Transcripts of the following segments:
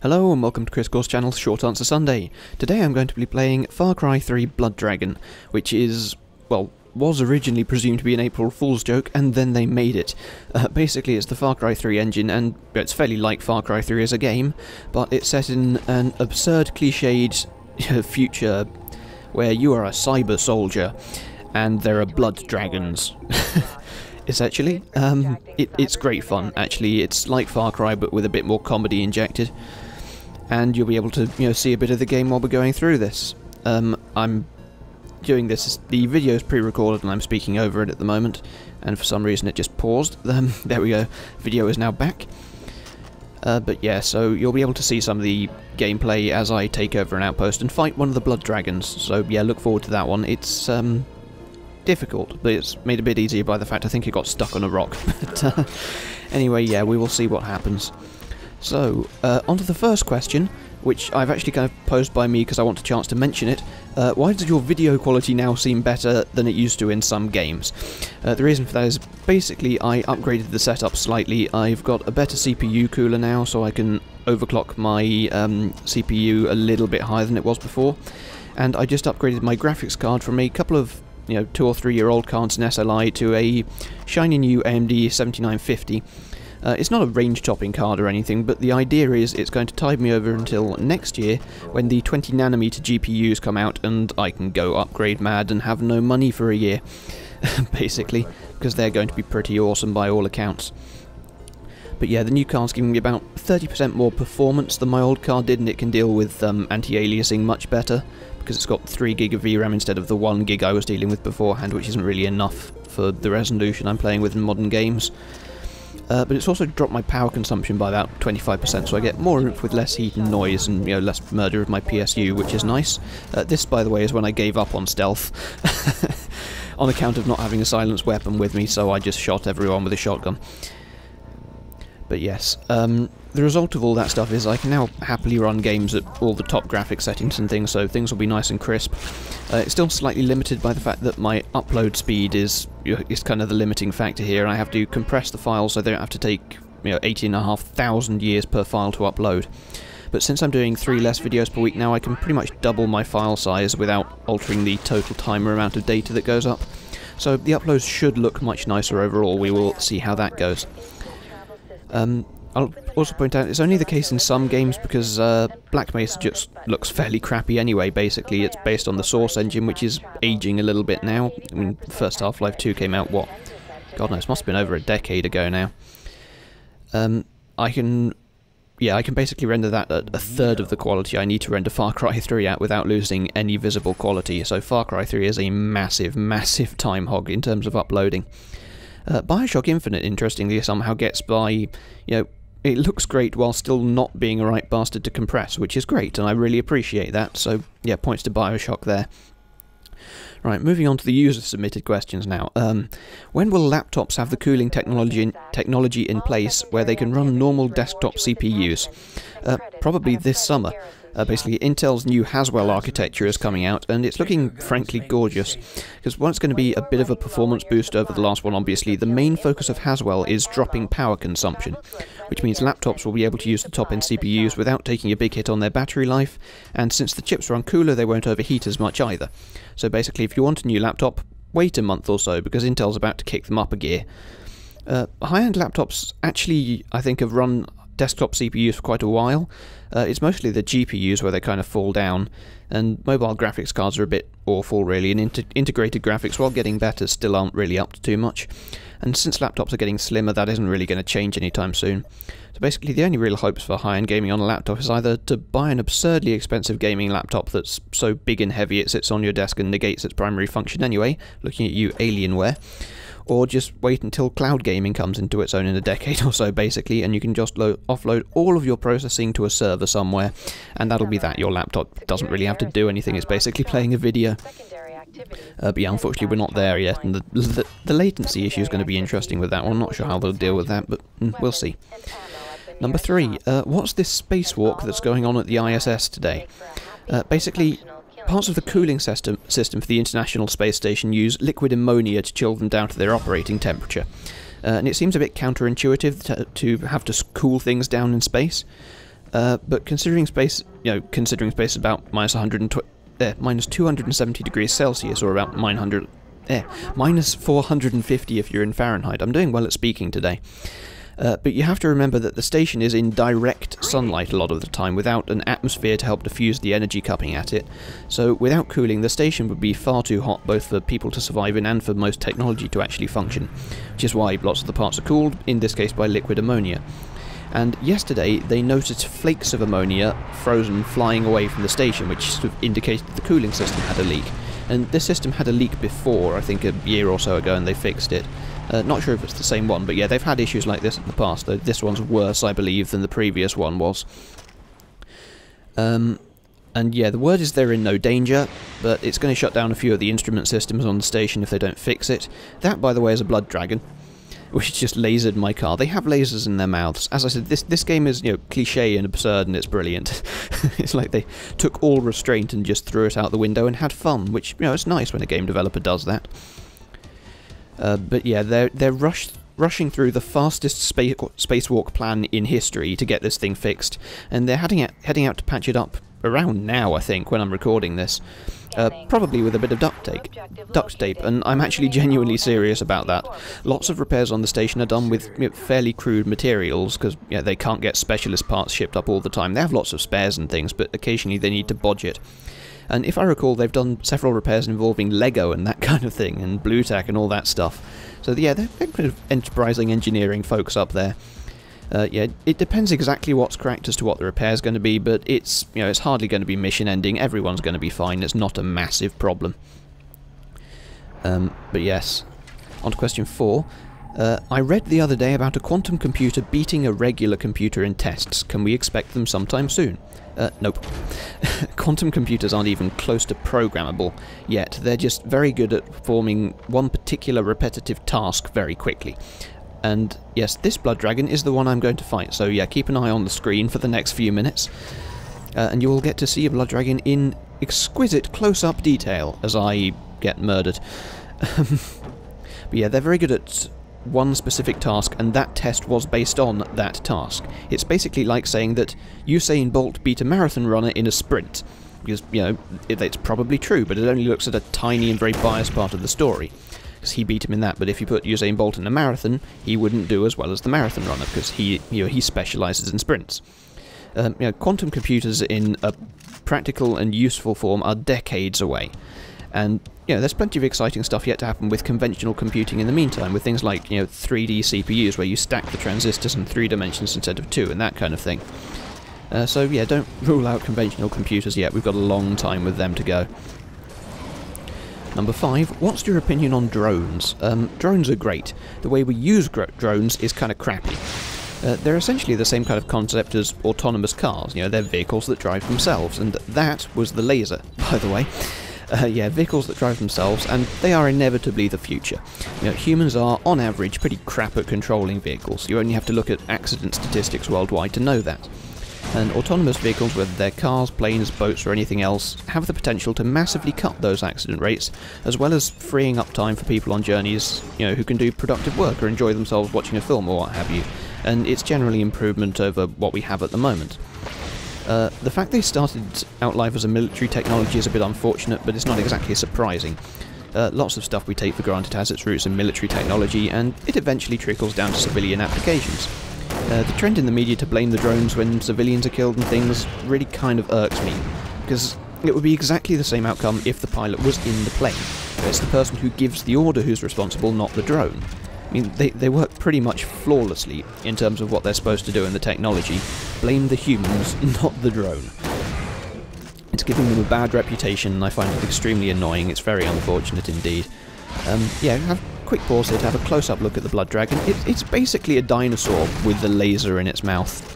Hello and welcome to ChrisCourse channel's Short Answer Sunday. Today I'm going to be playing Far Cry 3 Blood Dragon, which is, well, was originally presumed to be an April Fool's joke, and then they made it. Basically it's the Far Cry 3 engine, and it's fairly like Far Cry 3 as a game, but it's set in an absurd cliched future where you are a cyber soldier, and there are blood dragons. Essentially. It's great fun, actually. It's like Far Cry, but with a bit more comedy injected. And you'll be able to, see a bit of the game while we're going through this. I'm doing this, the video is pre-recorded and I'm speaking over it at the moment, and for some reason it just paused. There we go, video is now back. But yeah, so you'll be able to see some of the gameplay as I take over an outpost and fight one of the blood dragons, so yeah, look forward to that one. It's difficult, but it's made a bit easier by the fact I think it got stuck on a rock. But anyway, yeah, we will see what happens. So, on to the first question, which I've actually kind of posed by me because I want a chance to mention it. Why does your video quality now seem better than it used to in some games? The reason for that is basically I upgraded the setup slightly. I've got a better CPU cooler now, so I can overclock my CPU a little bit higher than it was before. And I just upgraded my graphics card from a couple of 2 or 3 year old cards in SLI to a shiny new AMD 7950. It's not a range-topping card or anything, but the idea is it's going to tide me over until next year when the 20nm GPUs come out and I can go upgrade mad and have no money for a year, basically, because they're going to be pretty awesome by all accounts. But yeah, the new card's giving me about 30% more performance than my old card did, and it can deal with anti-aliasing much better, because it's got 3 GB of VRAM instead of the 1 GB I was dealing with beforehand, which isn't really enough for the resolution I'm playing with in modern games. But it's also dropped my power consumption by about 25%, so I get more oomph with less heat and noise and less murder of my PSU, which is nice. This, by the way, is when I gave up on stealth, on account of not having a silenced weapon with me, so I just shot everyone with a shotgun. But yes, the result of all that stuff is I can now happily run games at all the top graphics settings and things, so things will be nice and crisp. It's still slightly limited by the fact that my upload speed is kind of the limiting factor here, and I have to compress the files so they don't have to take 18,500 years per file to upload. But since I'm doing 3 less videos per week now, I can pretty much double my file size without altering the total time or amount of data that goes up. So the uploads should look much nicer overall. We will see how that goes. I'll also point out it's only the case in some games because Black Mesa just looks fairly crappy anyway. Basically, it's based on the Source engine, which is aging a little bit now. I mean, the first Half-Life 2 came out, what? God knows, must have been over a decade ago now. I can basically render that at a third of the quality I need to render Far Cry 3 at without losing any visible quality. So Far Cry 3 is a massive, massive time hog in terms of uploading. Bioshock Infinite, interestingly, somehow gets by, it looks great while still not being a right bastard to compress, which is great, and I really appreciate that, so yeah, points to Bioshock there. Right, moving on to the user-submitted questions now. When will laptops have the cooling technology in place where they can run normal desktop CPUs? Probably this summer. Basically, Intel's new Haswell architecture is coming out, and it's looking frankly gorgeous. Because while it's going to be a bit of a performance boost over the last one, obviously, the main focus of Haswell is dropping power consumption, which means laptops will be able to use the top-end CPUs without taking a big hit on their battery life, and since the chips run cooler, they won't overheat as much either. So basically, if you want a new laptop, wait a month or so, because Intel's about to kick them up a gear. High-end laptops actually, I think, have run desktop CPUs for quite a while. It's mostly the GPUs where they kind of fall down, and mobile graphics cards are a bit awful really, and integrated graphics, while getting better, still aren't really up to too much. And since laptops are getting slimmer, that isn't really going to change anytime soon. So basically the only real hopes for high-end gaming on a laptop is either to buy an absurdly expensive gaming laptop that's so big and heavy it sits on your desk and negates its primary function anyway, looking at you Alienware, or just wait until cloud gaming comes into its own in a decade or so, basically, and you can just offload all of your processing to a server somewhere, and that'll be that. Your laptop doesn't really have to do anything, it's basically playing a video. But yeah, unfortunately we're not there yet, and the latency issue is going to be interesting with that one. I'm not sure how they'll deal with that, but we'll see. Number 3, what's this spacewalk that's going on at the ISS today? Basically, parts of the cooling system for the International Space Station use liquid ammonia to chill them down to their operating temperature. And it seems a bit counterintuitive to have to cool things down in space. But considering space, considering space is about minus 270 degrees Celsius, or about minus 450 if you're in Fahrenheit. I'm doing well at speaking today. But you have to remember that the station is in direct sunlight a lot of the time, without an atmosphere to help diffuse the energy coming at it. So without cooling, the station would be far too hot both for people to survive in and for most technology to actually function, which is why lots of the parts are cooled, in this case by liquid ammonia. And yesterday they noticed flakes of ammonia frozen flying away from the station, which sort of indicated the cooling system had a leak. And this system had a leak before, I think a year or so ago, and they fixed it. Not sure if it's the same one, but yeah, they've had issues like this in the past, though this one's worse, I believe, than the previous one was. And yeah, the word is they're in no danger, but it's going to shut down a few of the instrument systems on the station if they don't fix it. That, by the way, is a blood dragon, which just lasered my car. They have lasers in their mouths. As I said, this game is, cliché and absurd, and it's brilliant. It's like they took all restraint and just threw it out the window and had fun, which, it's nice when a game developer does that. But yeah, they're rushing through the fastest spacewalk plan in history to get this thing fixed, and they're heading out to patch it up around now, I think, when I'm recording this. Probably with a bit of duct tape, and I'm actually genuinely serious about that. Lots of repairs on the station are done with fairly crude materials, because they can't get specialist parts shipped up all the time. They have lots of spares and things, but occasionally they need to bodge it. And if I recall, they've done several repairs involving Lego and that kind of thing, and Blue Tack and all that stuff. So yeah, they're kind of enterprising engineering folks up there. Yeah, it depends exactly what's cracked as to what the repair's going to be, but it's it's hardly going to be mission ending. Everyone's going to be fine. It's not a massive problem. But yes, on to question 4. I read the other day about a quantum computer beating a regular computer in tests. Can we expect them sometime soon? Nope. Quantum computers aren't even close to programmable yet. They're just very good at performing one particular repetitive task very quickly. And yes, this blood dragon is the one I'm going to fight, so yeah, keep an eye on the screen for the next few minutes. And you will get to see a blood dragon in exquisite close-up detail as I get murdered. But yeah, they're very good at one specific task, and that test was based on that task. It's basically like saying that Usain Bolt beat a marathon runner in a sprint. Because, it's probably true, but it only looks at a tiny and very biased part of the story. Because he beat him in that, but if you put Usain Bolt in a marathon, he wouldn't do as well as the marathon runner, because he specialises in sprints. Quantum computers in a practical and useful form are decades away. And there's plenty of exciting stuff yet to happen with conventional computing in the meantime, with things like 3D CPUs where you stack the transistors in 3 dimensions instead of 2 and that kind of thing. So yeah, don't rule out conventional computers yet. We've got a long time with them to go. Number 5. What's your opinion on drones? Drones are great. The way we use drones is kind of crappy. They're essentially the same kind of concept as autonomous cars. They're vehicles that drive themselves, and that was the laser, by the way. Yeah, vehicles that drive themselves, and they are inevitably the future. Humans are, on average, pretty crap at controlling vehicles. You only have to look at accident statistics worldwide to know that. And autonomous vehicles, whether they're cars, planes, boats, or anything else, have the potential to massively cut those accident rates, as well as freeing up time for people on journeys, who can do productive work or enjoy themselves watching a film or what have you. And it's generally improvement over what we have at the moment. The fact they started out life as a military technology is a bit unfortunate, but it's not exactly surprising. Lots of stuff we take for granted has its roots in military technology, and it eventually trickles down to civilian applications. The trend in the media to blame the drones when civilians are killed and things really kind of irks me, because it would be exactly the same outcome if the pilot was in the plane. It's the person who gives the order who's responsible, not the drone. I mean, they work pretty much flawlessly in terms of what they're supposed to do in the technology. Blame the humans, not the drone. It's giving them a bad reputation, and I find it extremely annoying. It's very unfortunate indeed. Yeah, have a quick pause here to have a close-up look at the blood dragon. It's basically a dinosaur with the laser in its mouth.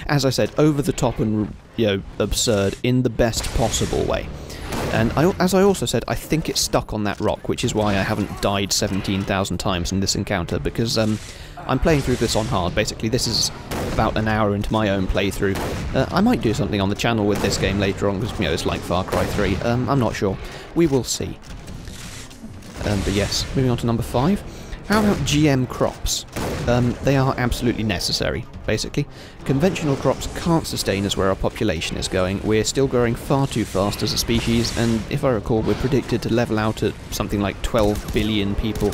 As I said, over the top and absurd in the best possible way. And as I also said, I think it's stuck on that rock, which is why I haven't died 17,000 times in this encounter, because I'm playing through this on hard. Basically, this is about an hour into my own playthrough. I might do something on the channel with this game later on, because it's like Far Cry 3. I'm not sure. We will see. But yes, moving on to number 5. How about GM crops? They are absolutely necessary, basically. Conventional crops can't sustain us where our population is going. We're still growing far too fast as a species, and if I recall, we're predicted to level out at something like 12 billion people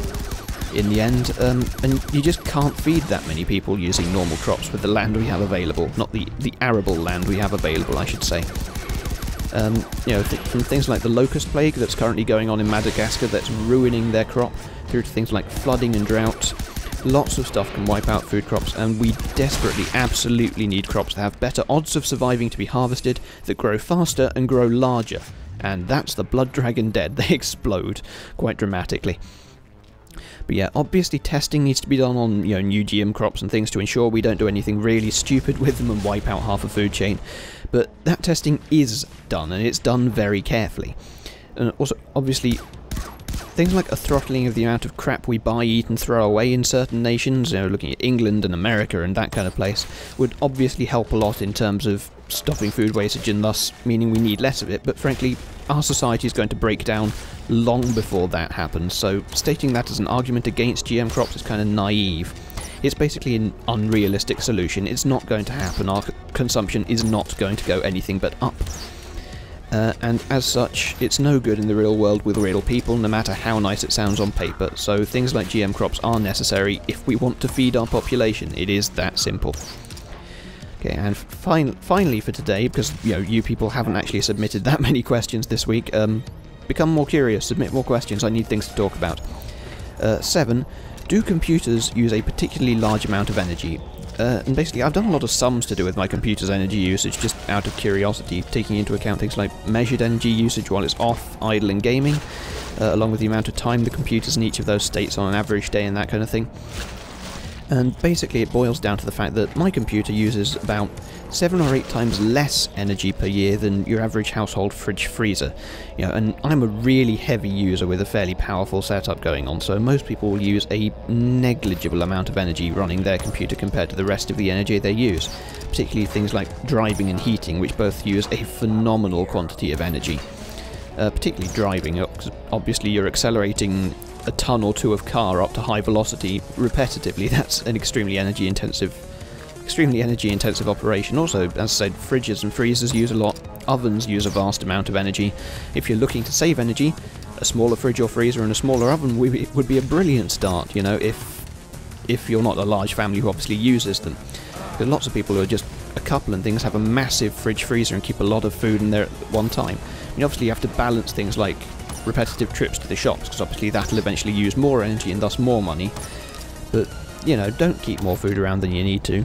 in the end, and you just can't feed that many people using normal crops with the land we have available. Not the arable land we have available, I should say. You know, from things like the locust plague that's currently going on in Madagascar that's ruining their crop, through to things like flooding and drought. Lots of stuff can wipe out food crops, and we desperately, absolutely need crops that have better odds of surviving to be harvested, that grow faster and grow larger. And that's the blood dragon dead. They explode quite dramatically. But yeah, obviously testing needs to be done on, you know, new GM crops and things to ensure we don't do anything really stupid with them and wipe out half a food chain. But that testing is done, and it's done very carefully. And also, obviously, things like a throttling of the amount of crap we buy, eat and throw away in certain nations, you know, looking at England and America and that kind of place, would obviously help a lot in terms of stopping food wastage and thus meaning we need less of it, but frankly, our society is going to break down long before that happens, so stating that as an argument against GM crops is kind of naive. It's basically an unrealistic solution. It's not going to happen. Our consumption is not going to go anything but up. And as such, it's no good in the real world with real people, no matter how nice it sounds on paper, so things like GM crops are necessary if we want to feed our population. It is that simple. Okay, and finally for today, because you people haven't actually submitted that many questions this week, become more curious, submit more questions, I need things to talk about. 7. Do computers use a particularly large amount of energy? And basically, I've done a lot of sums to do with my computer's energy usage, just out of curiosity, taking into account things like measured energy usage while it's off, idle and gaming, along with the amount of time the computer's in each of those states on an average day and that kind of thing. And basically it boils down to the fact that my computer uses about 7 or 8 times less energy per year than your average household fridge freezer. And I'm a really heavy user with a fairly powerful setup going on, so most people will use a negligible amount of energy running their computer compared to the rest of the energy they use, particularly things like driving and heating, which both use a phenomenal quantity of energy. Particularly driving, because obviously you're accelerating a ton or two of car up to high velocity repetitively. That's an extremely energy intensive operation. Also, as I said, fridges and freezers use a lot, ovens use a vast amount of energy. If you're looking to save energy, a smaller fridge or freezer and a smaller oven would be a brilliant start, if you're not a large family who obviously uses them. Because lots of people who are just a couple and things have a massive fridge freezer and keep a lot of food in there at one time. Obviously you have to balance things like repetitive trips to the shops, because obviously that'll eventually use more energy and thus more money. But, don't keep more food around than you need to.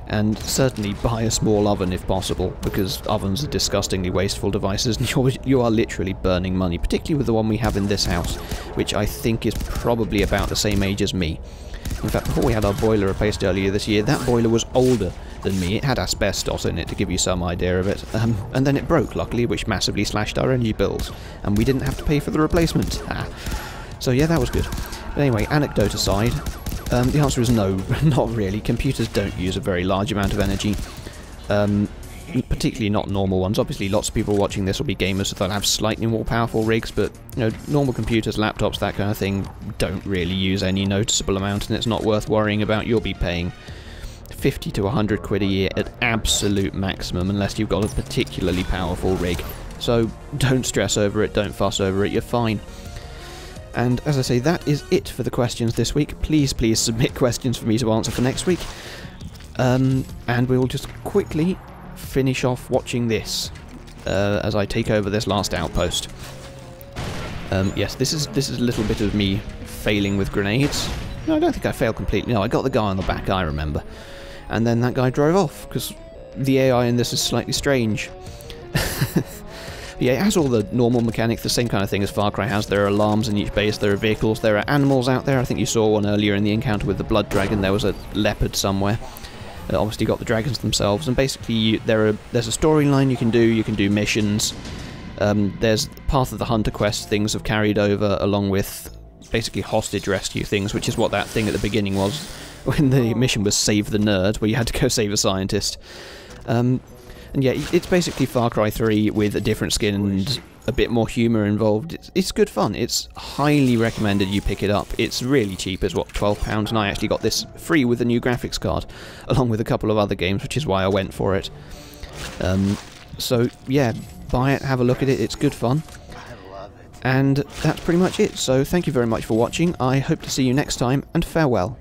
And certainly buy a small oven if possible, because ovens are disgustingly wasteful devices and you are literally burning money, particularly with the one we have in this house, which I think is probably about the same age as me. In fact, before we had our boiler replaced earlier this year, that boiler was older than me. It had asbestos in it, to give you some idea of it, and then it broke, luckily, which massively slashed our energy bills, and we didn't have to pay for the replacement. So yeah, that was good. But anyway, anecdote aside, the answer is no, not really. Computers don't use a very large amount of energy, particularly not normal ones. Obviously lots of people watching this will be gamers, so they'll have slightly more powerful rigs, but normal computers, laptops, that kind of thing don't really use any noticeable amount, and it's not worth worrying about. You'll be paying 50 to 100 quid a year at absolute maximum, unless you've got a particularly powerful rig. So don't stress over it, don't fuss over it, you're fine. And as I say, that is it for the questions this week. Please submit questions for me to answer for next week. And we'll just quickly finish off watching this as I take over this last outpost. Yes, this is a little bit of me failing with grenades. No, I don't think I failed completely. No, I got the guy on the back, I remember. And then that guy drove off, because the AI in this is slightly strange. Yeah, it has all the normal mechanics, the same kind of thing as Far Cry has. There are alarms in each base, there are vehicles, there are animals out there. I think you saw one earlier in the encounter with the blood dragon. There was a leopard somewhere. Obviously got the dragons themselves, and basically there's a storyline you can do missions. There's Path of the Hunter quest things have carried over, along with basically hostage rescue things, which is what that thing at the beginning was, when the mission was Save the Nerd, where you had to go save a scientist. And yeah, it's basically Far Cry 3 with a different skin and a bit more humour involved. It's good fun. It's highly recommended you pick it up. It's really cheap, it's what, £12, and I actually got this free with the new graphics card, along with a couple of other games, which is why I went for it. So yeah, buy it, have a look at it, it's good fun. And that's pretty much it, so thank you very much for watching. I hope to see you next time, and farewell.